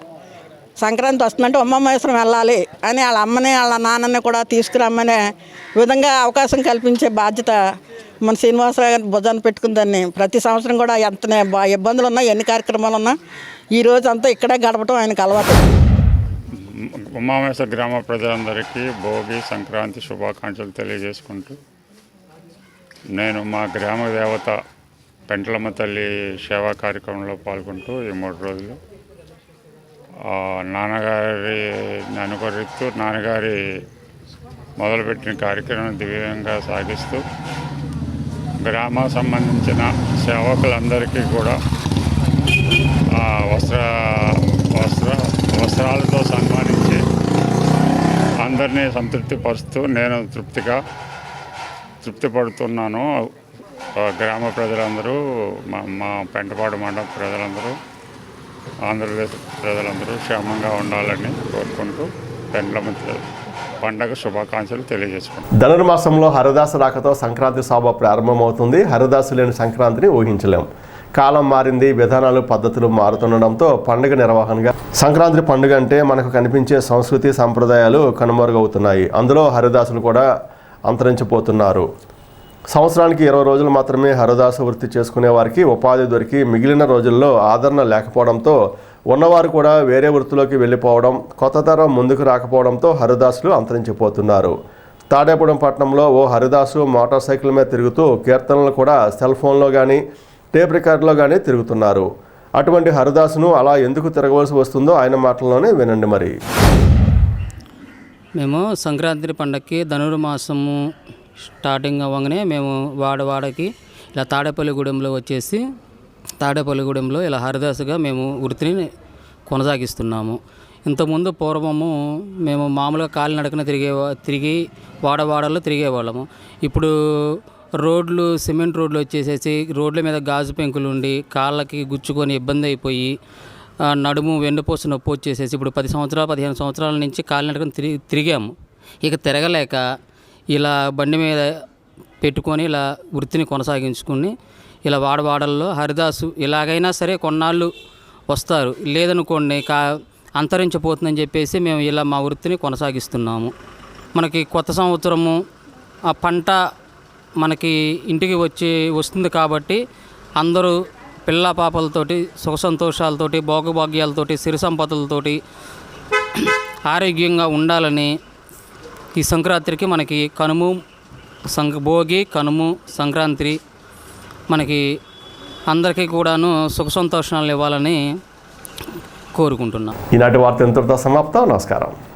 సంక్రాంతి వస్తుందంటే ఉమామహేశ్వరం వెళ్ళాలి అని వాళ్ళ అమ్మని వాళ్ళ నాన్నని కూడా తీసుకురమ్మనే విధంగా అవకాశం కల్పించే బాధ్యత మన శ్రీనివాసరావు గారిని భుజాన్ని పెట్టుకుందని ప్రతి సంవత్సరం కూడా ఎంత ఇబ్బందులు ఉన్నా, ఎన్ని కార్యక్రమాలు ఉన్నా ఈ రోజు అంతా ఇక్కడే గడపడం ఆయనకు అలవాటు. ఉమామహేశ్వర గ్రామ ప్రజలందరికీ భోగి సంక్రాంతి శుభాకాంక్షలు తెలియజేసుకుంటూ, నేను మా గ్రామ దేవత పెంట్లమ్మ తల్లి సేవా కార్యక్రమంలో పాల్గొంటూ ఈ 3 రోజులు నాన్నగారి అనుకరిస్తూ నాన్నగారి మొదలుపెట్టిన కార్యక్రమం దివ్యంగా సాగిస్తూ గ్రామ సంబంధించిన సేవకులందరికీ కూడా వస్త్రాలతో సన్మానించి అందరినీ సంతృప్తిపరుస్తూ నేను తృప్తి పడుతున్నాను. గ్రామ ప్రజలందరూ, మా పెంటపాడు మండలం ప్రజలందరూ, ఆంధ్రప్రదేశ్ ప్రజలందరూ క్షేమంగా ఉండాలని కోరుకుంటూ పెండ్లమ్మ పండగ శుభాకాంక్షలు తెలియజేసుకుంటాం. ధనుర్మాసంలో హరిదాసు రాకతో సంక్రాంతి శోభ ప్రారంభమవుతుంది. హరిదాసు లేని సంక్రాంతిని ఊహించలేం. కాలం మారింది, విధానాలు, పద్ధతులు మారుతుండడంతో పండుగ నిర్వహణగా సంక్రాంతి పండుగ అంటే మనకు కనిపించే సంస్కృతి సంప్రదాయాలు కనుమరుగవుతున్నాయి. అందులో హరిదాసులు కూడా అంతరించిపోతున్నారు. సంవత్సరానికి 20 రోజులు మాత్రమే హరిదాసు వృత్తి చేసుకునే వారికి ఉపాధి దొరికి మిగిలిన రోజుల్లో ఆదరణ లేకపోవడంతో ఉన్నవారు కూడా వేరే వృత్తిలోకి వెళ్ళిపోవడం, కొత్త తరం ముందుకు రాకపోవడంతో హరిదాసులు అంతరించిపోతున్నారు. తాడేపూడెం పట్టణంలో ఓ హరిదాసు మోటార్ సైకిల్ మీద తిరుగుతూ కీర్తనలు కూడా సెల్ ఫోన్లో కానీ టేప్ రికార్డులో కానీ తిరుగుతున్నారు. అటువంటి హరిదాసును అలా ఎందుకు తిరగవలసి వస్తుందో ఆయన మాటల్లోనే వినండి. మరి మేము సంక్రాంతి పండగకి ధనుర్మాసము స్టార్టింగ్ అవ్వగానే మేము వాడకి ఇలా తాడేపల్లిగూడెంలో ఇలా హరిదాసుగా మేము వృత్తిని కొనసాగిస్తున్నాము. ఇంతకుముందు పూర్వము మేము మామూలుగా కాలినడకన తిరిగి వాడవాడల్లో తిరిగేవాళ్ళము. ఇప్పుడు రోడ్లు సిమెంట్ రోడ్లు వచ్చేసేసి రోడ్ల మీద గాజు పెంకులు ఉండి కాళ్ళకి గుచ్చుకొని ఇబ్బంది అయిపోయి నడుము వెన్నుపూస నొప్పి వచ్చేసేసి ఇప్పుడు 15 సంవత్సరాల నుంచి కాలినడకన తిరిగాము. ఇక తిరగలేక ఇలా బండి మీద పెట్టుకొని ఇలా వృత్తిని కొనసాగించుకుని ఇలా వాడవాడల్లో హరిదాసు ఇలాగైనా సరే కొన్నాళ్ళు వస్తారు, లేదనుకోండి అంతరించిపోతుందని చెప్పేసి మేము ఇలా మా వృత్తిని కొనసాగిస్తున్నాము. మనకి కొత్త సంవత్సరము ఆ పంట మనకి ఇంటికి వస్తుంది కాబట్టి అందరూ పిల్ల పాపలతోటి సుఖ సంతోషాలతోటి భోగభాగ్యాలతోటి సిరి సంపదలతోటి ఆరోగ్యంగా ఉండాలని ఈ సంక్రాంతికి మనకి భోగి కనుము సంక్రాంతి మనకి అందరికీ కూడాను సుఖ సంతోషాలు ఇవ్వాలని కోరుకుంటున్నాం. ఈనాటి వార్త ఇంతటితో సమాప్తం. నమస్కారం.